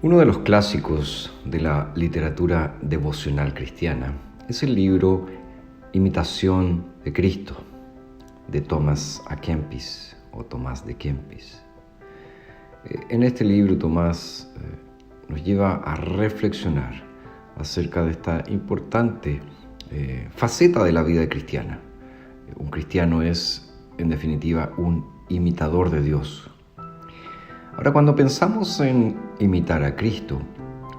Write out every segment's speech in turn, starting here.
Uno de los clásicos de la literatura devocional cristiana es el libro Imitación de Cristo, de Thomas à Kempis o Tomás de Kempis. En este libro Tomás nos lleva a reflexionar acerca de esta importante faceta de la vida cristiana. Un cristiano es, en definitiva, un imitador de Dios. Ahora, cuando pensamos en imitar a Cristo,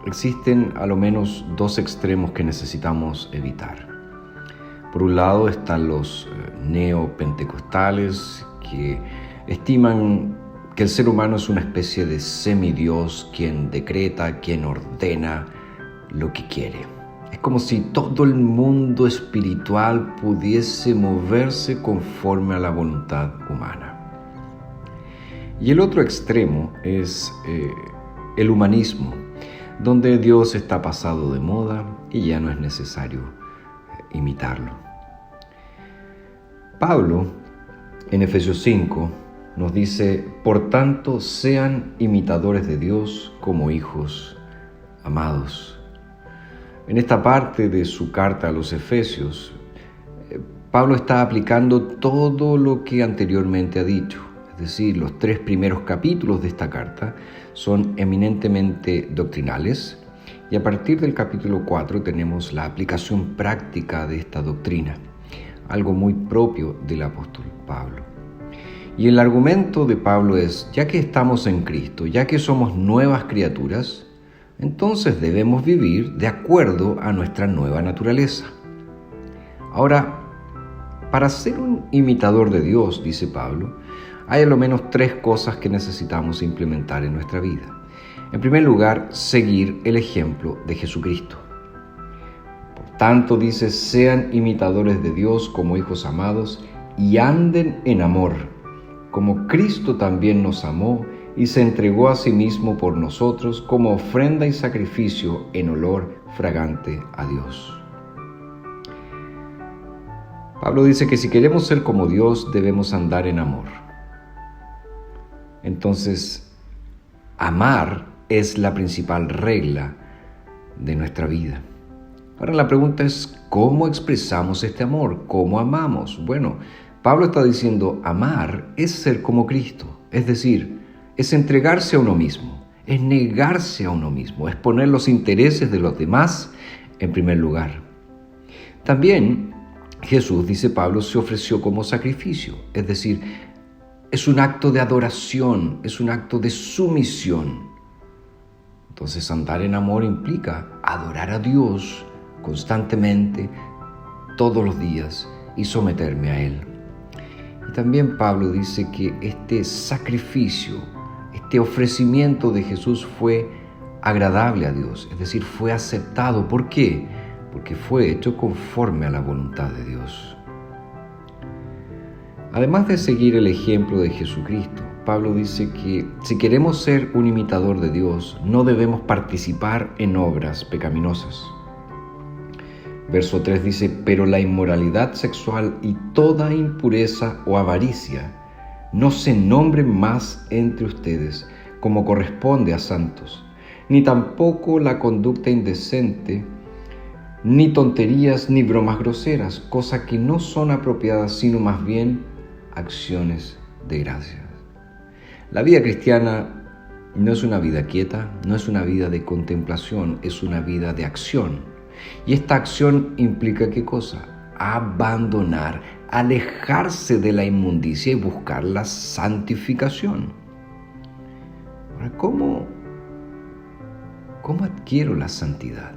existen a lo menos dos extremos que necesitamos evitar. Por un lado están los neopentecostales que estiman que el ser humano es una especie de semidios quien decreta, quien ordena lo que quiere. Es como si todo el mundo espiritual pudiese moverse conforme a la voluntad humana. Y el otro extremo es el humanismo, donde Dios está pasado de moda y ya no es necesario imitarlo. Pablo, en Efesios 5, nos dice: por tanto, sean imitadores de Dios como hijos amados. En esta parte de su carta a los Efesios, Pablo está aplicando todo lo que anteriormente ha dicho. Es decir, los 3 primeros capítulos de esta carta son eminentemente doctrinales y a partir del capítulo 4 tenemos la aplicación práctica de esta doctrina, algo muy propio del apóstol Pablo. Y el argumento de Pablo es: ya que estamos en Cristo, ya que somos nuevas criaturas, entonces debemos vivir de acuerdo a nuestra nueva naturaleza. Ahora, para ser un imitador de Dios, dice Pablo, hay a lo menos 3 cosas que necesitamos implementar en nuestra vida. En primer lugar, seguir el ejemplo de Jesucristo. Por tanto, dice: sean imitadores de Dios como hijos amados y anden en amor, como Cristo también nos amó y se entregó a sí mismo por nosotros como ofrenda y sacrificio en olor fragante a Dios. Pablo dice que si queremos ser como Dios, debemos andar en amor. Entonces, amar es la principal regla de nuestra vida. Ahora la pregunta es: ¿cómo expresamos este amor? ¿Cómo amamos? Bueno, Pablo está diciendo: amar es ser como Cristo, es decir, es entregarse a uno mismo, es negarse a uno mismo, es poner los intereses de los demás en primer lugar. También Jesús, dice Pablo, se ofreció como sacrificio, es decir, es un acto de adoración, es un acto de sumisión. Entonces, andar en amor implica adorar a Dios constantemente, todos los días, y someterme a Él. Y también Pablo dice que este sacrificio, este ofrecimiento de Jesús fue agradable a Dios, es decir, fue aceptado. ¿Por qué? Porque fue hecho conforme a la voluntad de Dios. Además de seguir el ejemplo de Jesucristo, Pablo dice que si queremos ser un imitador de Dios, no debemos participar en obras pecaminosas. Verso 3 dice: pero la inmoralidad sexual y toda impureza o avaricia no se nombren más entre ustedes como corresponde a santos, ni tampoco la conducta indecente, ni tonterías, ni bromas groseras, cosas que no son apropiadas, sino más bien acciones de gracias. La vida cristiana no es una vida quieta, no es una vida de contemplación, es una vida de acción. Y esta acción implica ¿qué cosa? Abandonar, alejarse de la inmundicia y buscar la santificación. Ahora, ¿cómo adquiero la santidad?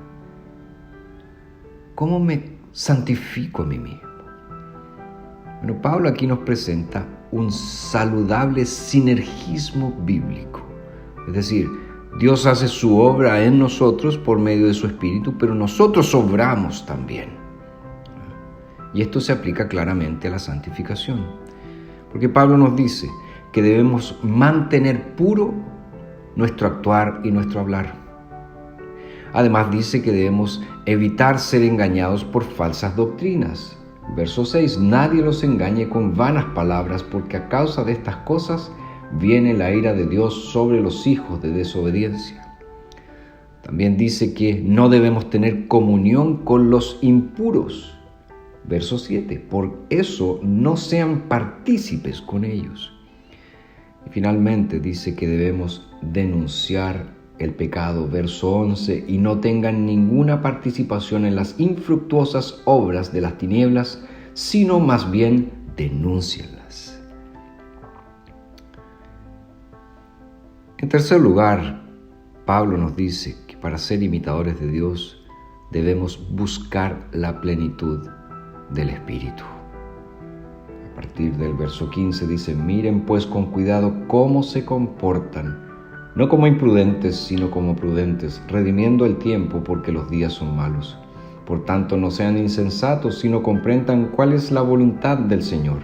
¿Cómo me santifico a mí mismo? Bueno, Pablo aquí nos presenta un saludable sinergismo bíblico. Es decir, Dios hace su obra en nosotros por medio de su Espíritu, pero nosotros obramos también. Y esto se aplica claramente a la santificación. Porque Pablo nos dice que debemos mantener puro nuestro actuar y nuestro hablar. Además dice que debemos evitar ser engañados por falsas doctrinas. Verso 6: nadie los engañe con vanas palabras, porque a causa de estas cosas viene la ira de Dios sobre los hijos de desobediencia. También dice que no debemos tener comunión con los impuros. Verso 7, por eso no sean partícipes con ellos. Y finalmente dice que debemos denunciar el pecado, verso 11, y no tengan ninguna participación en las infructuosas obras de las tinieblas, sino más bien denúncienlas. En tercer lugar, Pablo nos dice que para ser imitadores de Dios debemos buscar la plenitud del Espíritu. A partir del verso 15 dice: miren pues con cuidado cómo se comportan, no como imprudentes, sino como prudentes, redimiendo el tiempo, porque los días son malos. Por tanto, no sean insensatos, sino comprendan cuál es la voluntad del Señor.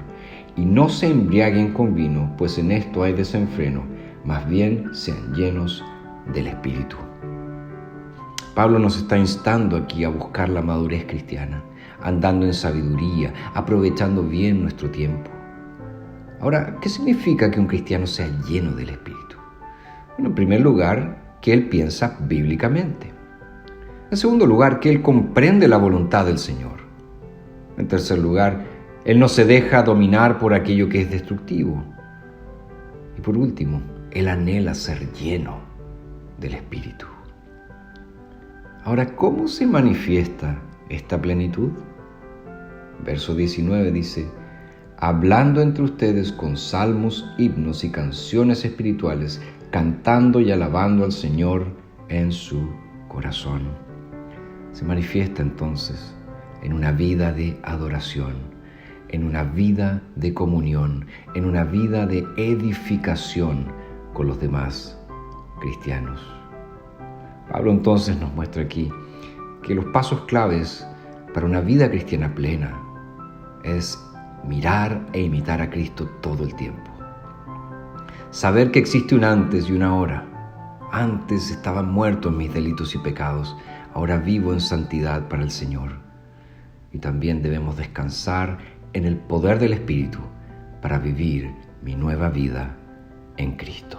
Y no se embriaguen con vino, pues en esto hay desenfreno, más bien sean llenos del Espíritu. Pablo nos está instando aquí a buscar la madurez cristiana, andando en sabiduría, aprovechando bien nuestro tiempo. Ahora, ¿qué significa que un cristiano sea lleno del Espíritu? Bueno, en primer lugar, que él piensa bíblicamente. En segundo lugar, que él comprende la voluntad del Señor. En tercer lugar, él no se deja dominar por aquello que es destructivo. Y por último, él anhela ser lleno del Espíritu. Ahora, ¿cómo se manifiesta esta plenitud? Verso 19 dice: hablando entre ustedes con salmos, himnos y canciones espirituales, cantando y alabando al Señor en su corazón. Se manifiesta entonces en una vida de adoración, en una vida de comunión, en una vida de edificación con los demás cristianos. Pablo entonces nos muestra aquí que los pasos claves para una vida cristiana plena es mirar e imitar a Cristo todo el tiempo. Saber que existe un antes y una ahora. Antes estaba muerto en mis delitos y pecados, ahora vivo en santidad para el Señor. Y también debemos descansar en el poder del Espíritu para vivir mi nueva vida en Cristo.